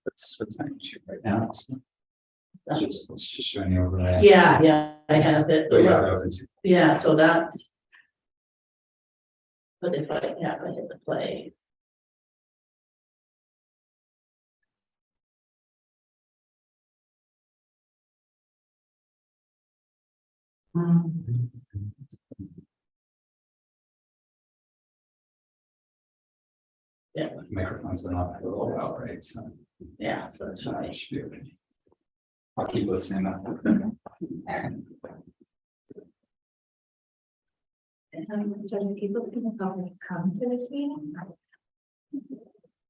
It's not cheap right now. So it's just showing the overlay. Yeah, I have it. Oh, yeah, Yeah, so that's. But if I hit the play. Yeah, Microphone's been off for a little while, right? So yeah, so it's I right. should be okay. I'll keep listening up. So people can probably come to this meeting.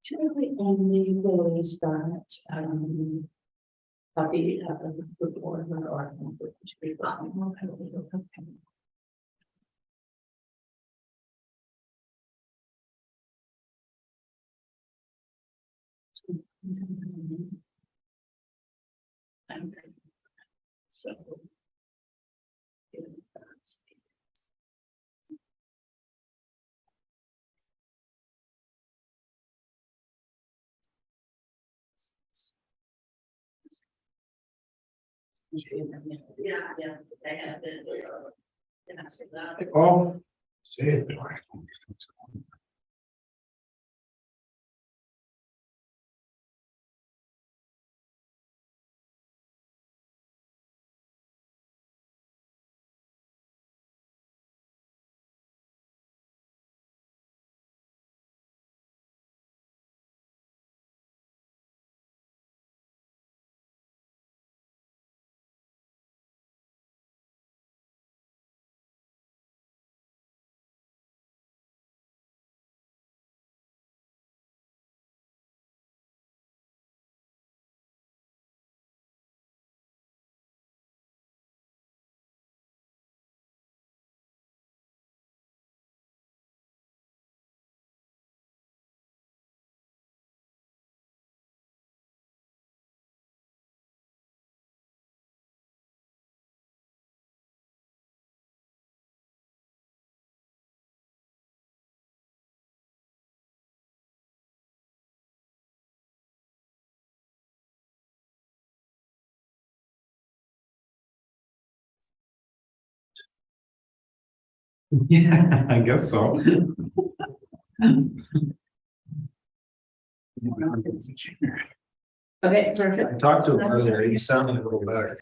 Typically only those that probably have a good board or to be So. Yeah, I have it. Oh. See. Yeah, I guess so. Okay, perfect. I talked to him earlier, he sounded a little better.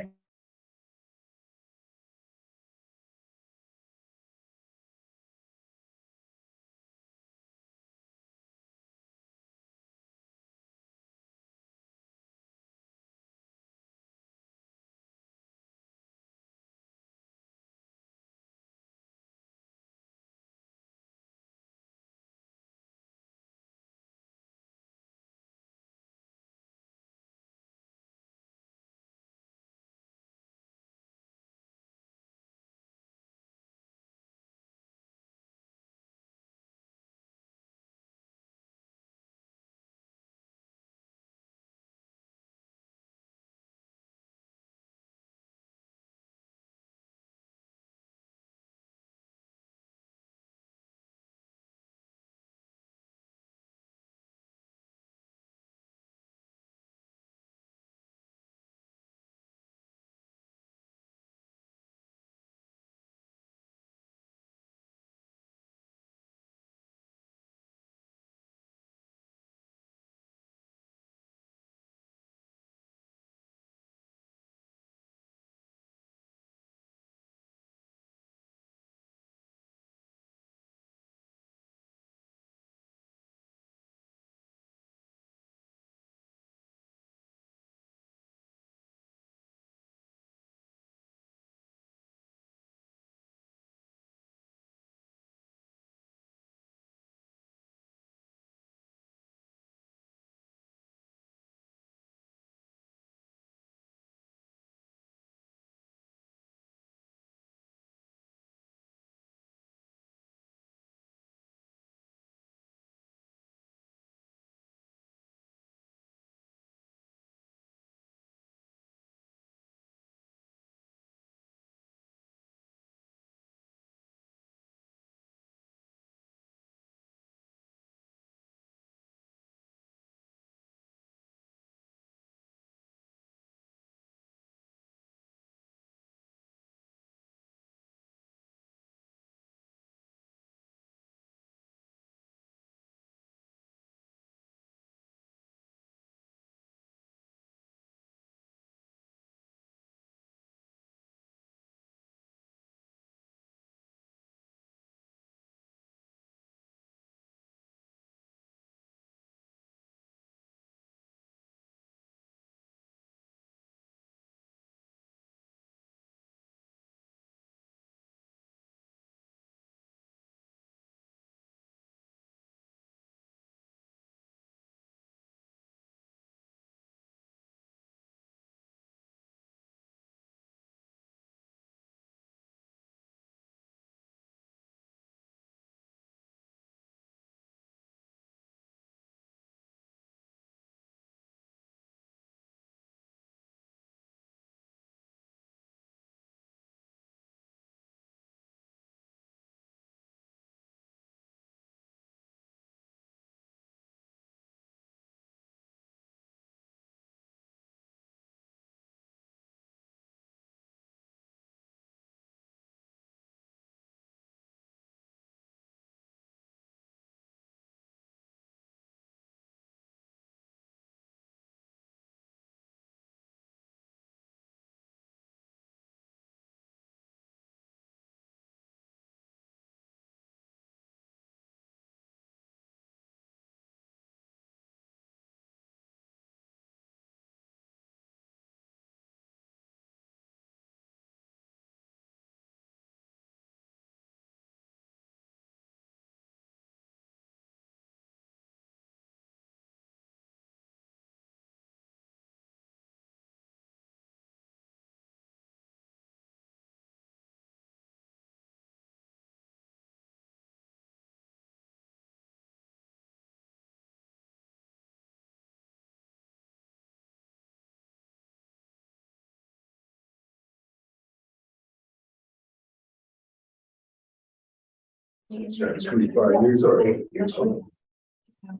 It's 25 years already.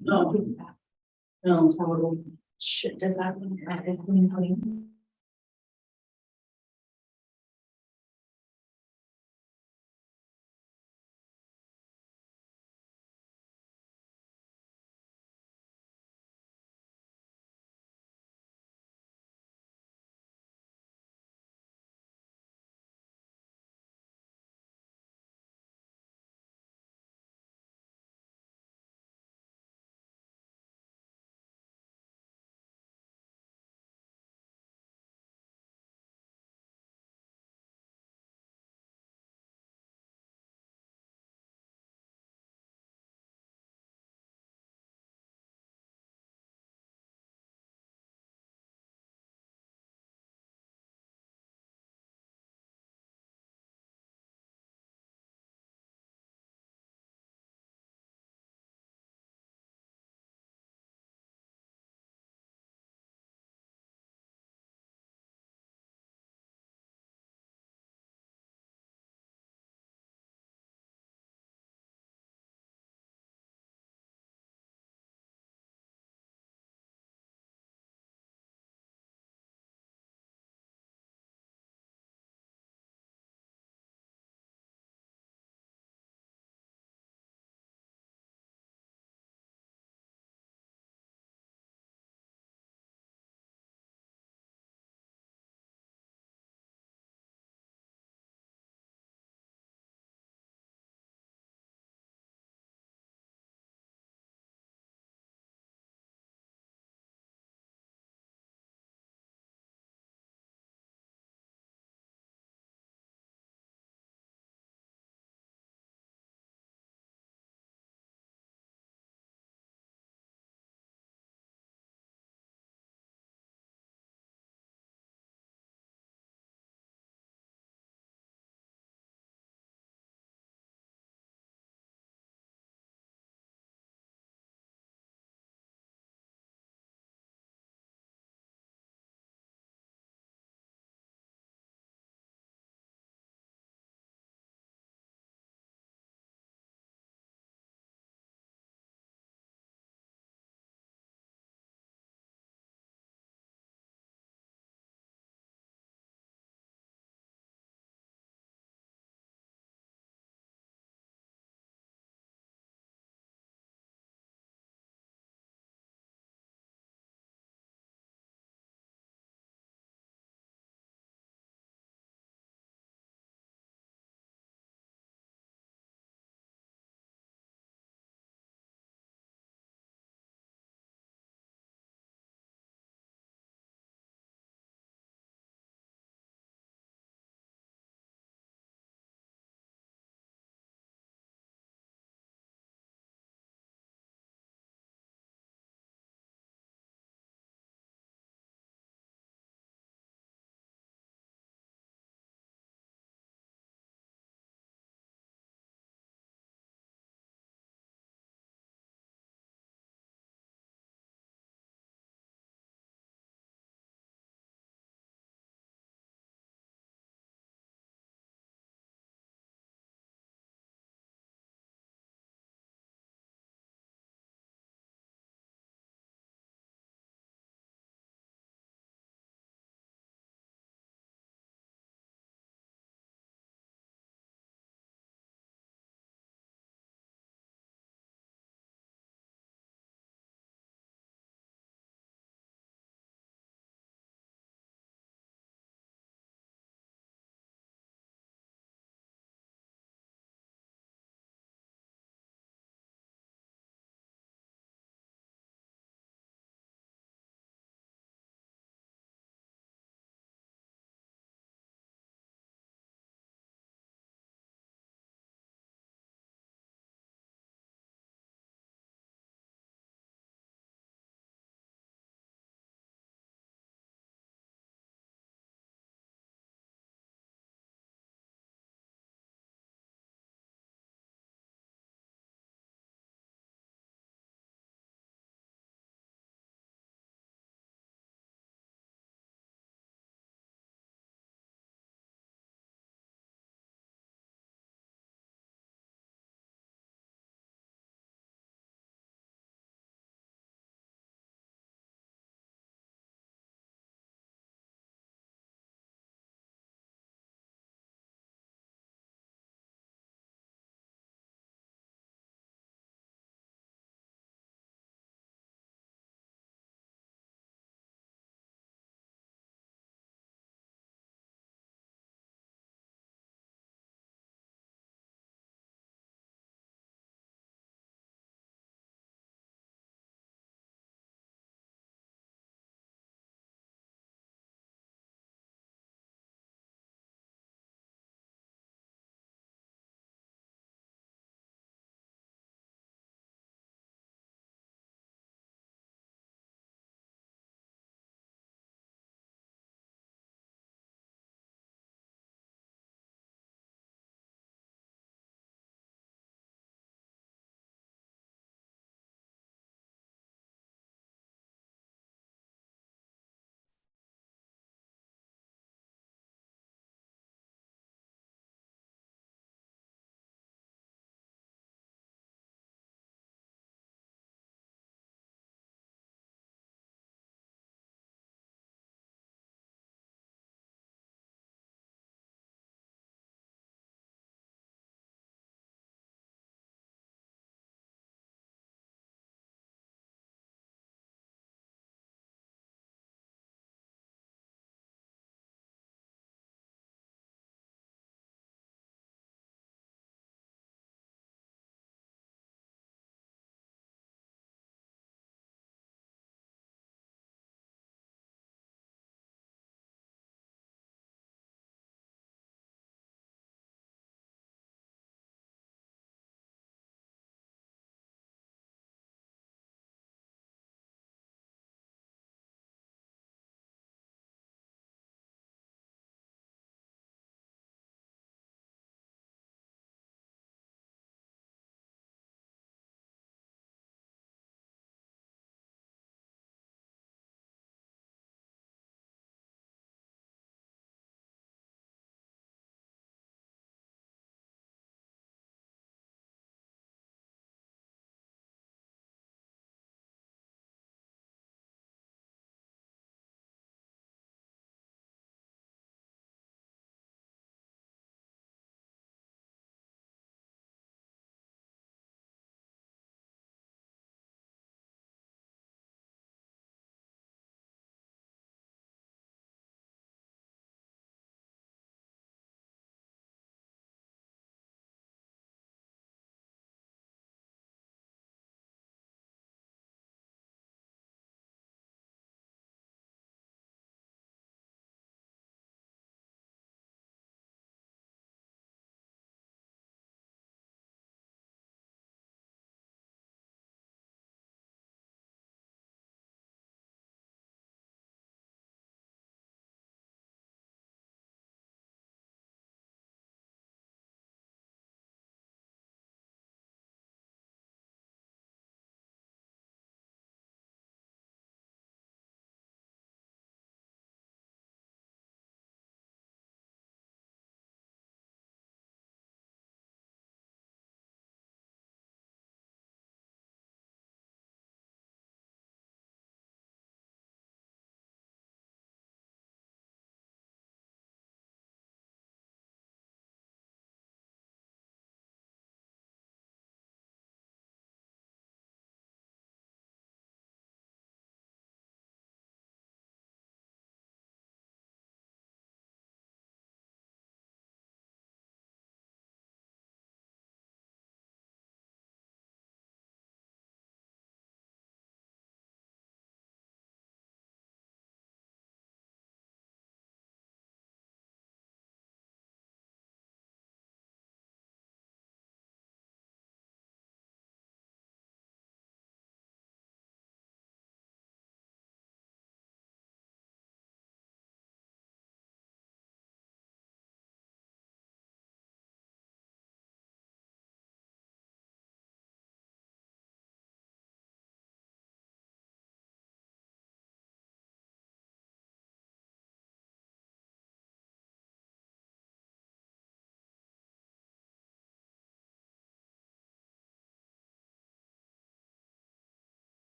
No. No, so Shit, does that mean that it's clean?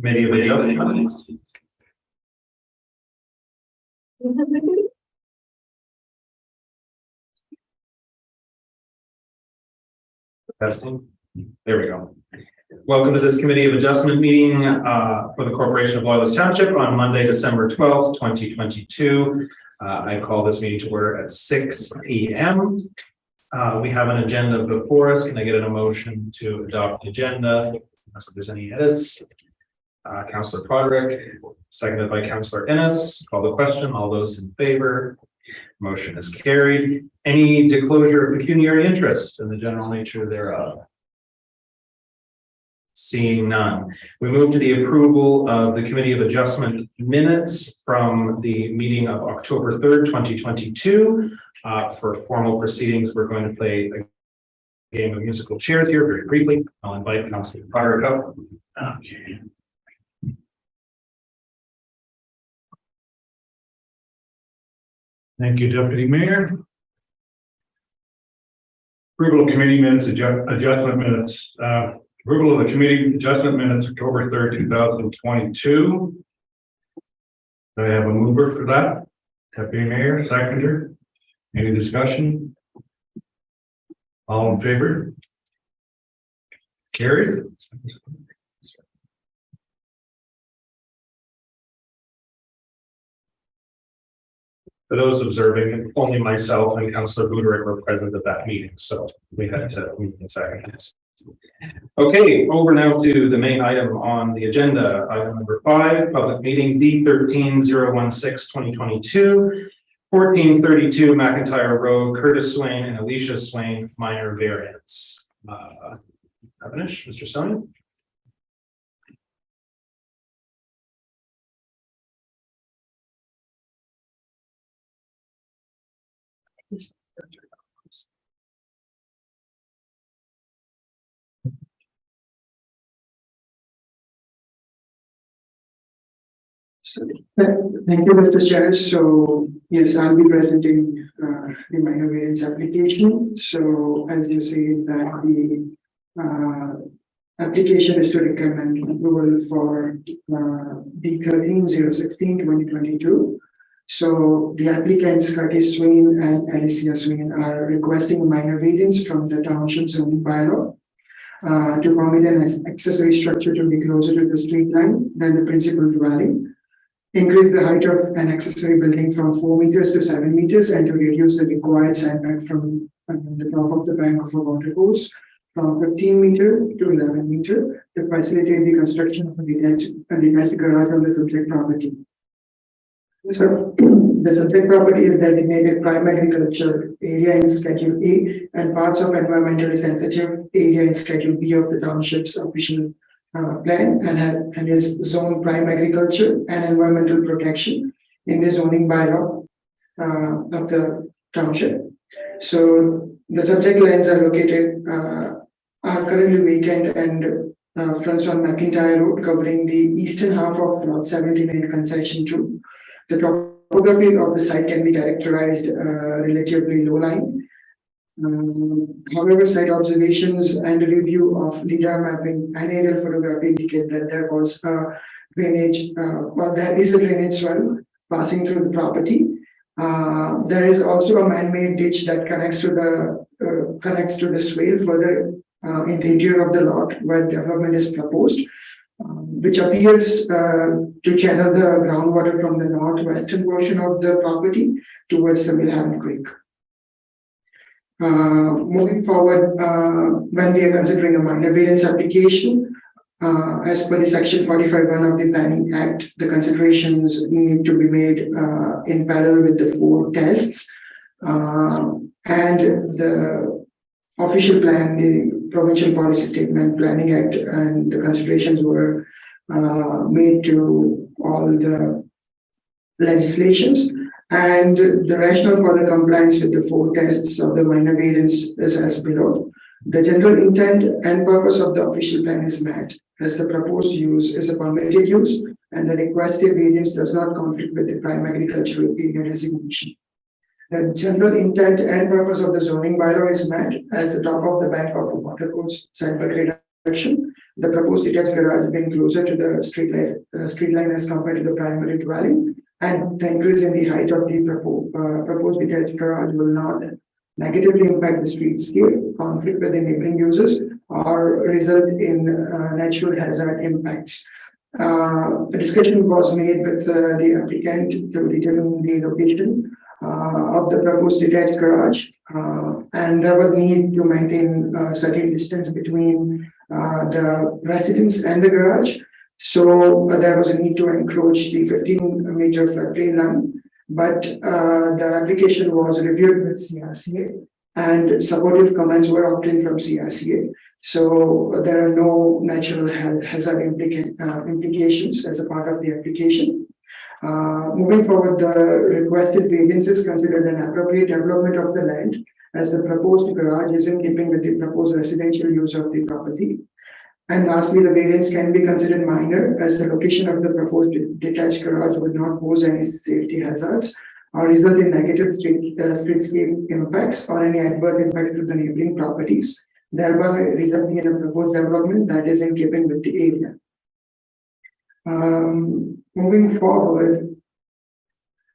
Committee of Adjustment. Testing. There we go. Welcome to this Committee of Adjustment meeting for the Corporation of Loyalist Township on Monday, December 12th, 2022. I call this meeting to order at 6 p.m. We have an agenda before us. Can I get a motion to adopt the agenda unless there's any edits? Councillor Broderick, seconded by Councillor Ennis. Call the question. All those in favor? Motion is carried. Any disclosure of pecuniary interest in the general nature thereof? Seeing none. We move to the approval of the Committee of Adjustment minutes from the meeting of October 3rd, 2022. For formal proceedings, we're going to play a game of musical chairs here very briefly. I'll invite Councillor Broderick up. Okay. Thank you, Deputy Mayor. Approval of committee minutes, adjustment minutes. Approval of the committee adjustment minutes, October 3rd, 2022. Do I have a mover for that? Deputy Mayor, seconder. Any discussion? All in favor? Carries. For those observing, only myself and Councillor Broderick were present at that meeting, so we had to move in seconds. Okay, over now to the main item on the agenda, item number 5, public meeting D13016-2022, 1432 McIntyre Road, Curtis Swain and Alicia Swain, minor variance. Mr. Swain. Thank you, Mr. Chair. So, yes, I'll be presenting the minor variance application. So, as you see, that the application is to recommend approval for D13016-2022. So, the applicants Curtis Swain and Alicia Swain are requesting a minor variance from the township zoning bylaw to permit an accessory structure to be closer to the street line than the principal dwelling, increase the height of an accessory building from 4 meters to 7 meters, and to reduce the required setback from the top of the bank of a water course from 15 meter to 11 meter to facilitate the construction of a detached garage on the subject property. So the subject property is designated prime agriculture area in Schedule A and parts of environmentally sensitive area in Schedule B of the township's official plan, and is zoned prime agriculture and environmental protection in the zoning bylaw of the township. So the subject lands are located are currently vacant and fronts on McIntyre Road, covering the eastern half of Lot 79 concession 2. The topography of the site can be characterized relatively low-lying. However, site observations and review of LIDAR mapping and aerial photography indicate that there was a drainage, or there is a drainage swell passing through the property. There is also a man-made ditch that connects to the swale further in the interior of the lot where development is proposed, which appears to channel the groundwater from the northwestern portion of the property towards the Wilhelm Creek. Moving forward, when we are considering a minor variance application, as per the section 45(1) of the Planning Act, the considerations need to be made in parallel with the 4 tests, and the official plan, the provincial policy statement, Planning Act, and the considerations were made to all the legislations. And the rationale for the compliance with the 4 tests of the minor variance is as below. The general intent and purpose of the official plan is met, as the proposed use is a permitted use and the requested variance does not conflict with the prime agricultural area designation. The general intent and purpose of the zoning bylaw is met, as the top of the bank of the water course side by reduction. The proposed detached garage being closer to the street line as compared to the primary dwelling, and the increase in the height of the proposed detached garage will not negatively impact the streetscape, conflict with the neighboring users, or result in natural hazard impacts. The discussion was made with the applicant to determine the location of the proposed detached garage, and there was need to maintain a certain distance between the residence and the garage. So there was a need to encroach the 15-meter floodplain line, but the application was reviewed with CRCA and supportive comments were obtained from CRCA. So there are no natural hazard implications as a part of the application. Moving forward, the requested variance is considered an appropriate development of the land, as the proposed garage is in keeping with the proposed residential use of the property. And lastly, the variance can be considered minor, as the location of the proposed detached garage would not pose any safety hazards or result in negative streetscape impacts or any adverse impact to the neighboring properties, thereby resulting in a proposed development that is in keeping with the area. Moving forward,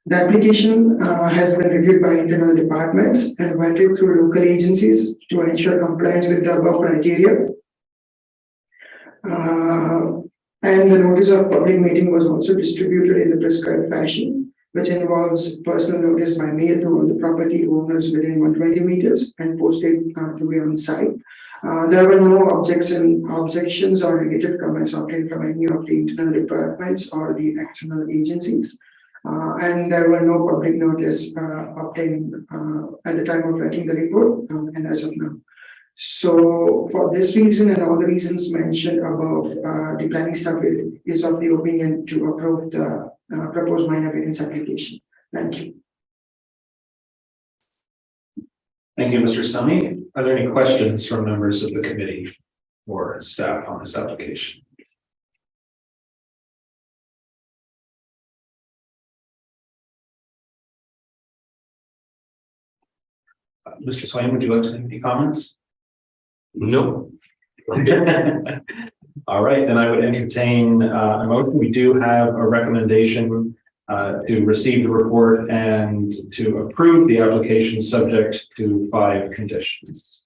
the application has been reviewed by internal departments and vetted through local agencies to ensure compliance with the above criteria. And the notice of public meeting was also distributed in the prescribed fashion, which involves personal notice by mail to all the property owners within 120 meters and posted to be on site. There were no objections or negative comments obtained from any of the internal departments or the external agencies. And there were no public notice obtained at the time of writing the report and as of now. So for this reason and all the reasons mentioned above, the planning staff is of the opinion to approve the proposed minor variance application. Thank you. Thank you, Mr. Sami. Are there any questions from members of the committee or staff on this application? Mr. Swain, would you like to make any comments? No. All right, then I would entertain a motion. We do have a recommendation to receive the report and to approve the application subject to 5 conditions.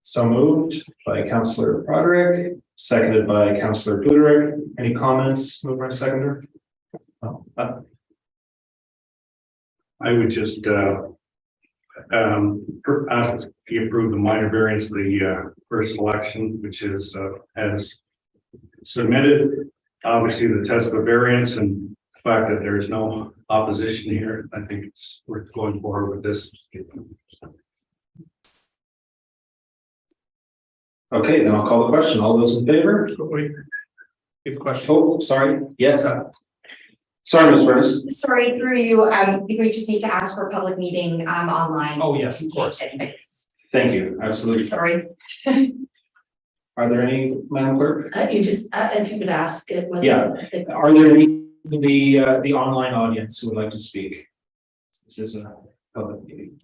So moved by Councillor Broderick, seconded by Councillor Buderick. Any comments, mover and seconder? Oh, I would just ask to approve the minor variance, the first selection, which is as submitted. Obviously, the test of variance and the fact that there is no opposition here, I think it's worth going forward with this. Okay, then I'll call the question. All those in favor? Wait, give a question. Oh, sorry. Yes. Sorry, Ms. Burns. Sorry, through you, we just need to ask for a public meeting online. Oh, yes, of course. Anybody's- Thank you. Absolutely. Sorry. Are there any, Madam Clerk? You just, if you could ask it. whether- Yeah. Are there any the online audience who would like to speak? This is a public meeting.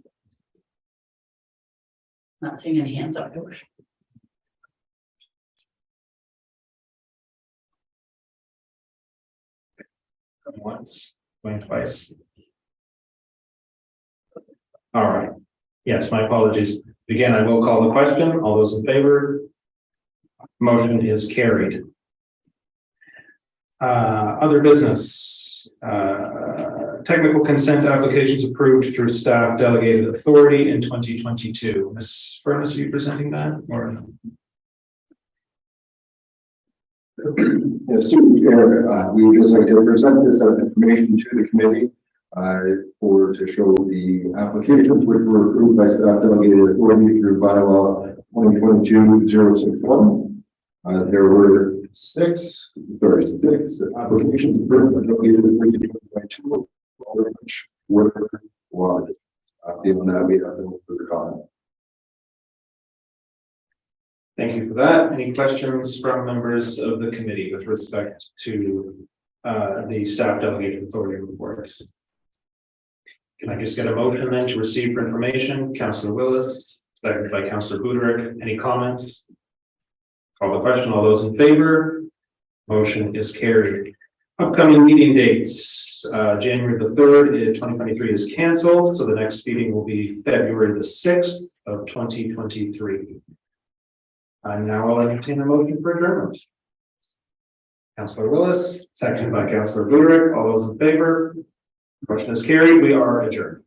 Not seeing any hands up. Going once, going twice. All right. Yes, my apologies. Again, I will call the question. All those in favor? Motion is carried. Other business. Technical consent applications approved through staff delegated authority in 2022. Ms. Furness, are you presenting that or no? Yes, Chair, we would just like to present this information to the committee to show the applications which were approved by staff delegated authority through bylaw 2022-061. There were six, applications approved and delegated in 2022, all of which were lodged. Beyond that, we have no further comment. Thank you for that. Any questions from members of the committee with respect to the staff delegated authority report? Can I just get a motion then to receive for information? Councillor Willis, seconded by Councillor Buderick. Any comments? Call the question. All those in favor? Motion is carried. Upcoming meeting dates, January the 3rd, 2023 is canceled. So the next meeting will be February the 6th of 2023. And now I'll entertain a motion for adjournment. Councillor Willis, seconded by Councillor Buderick. All those in favor? Motion is carried. We are adjourned.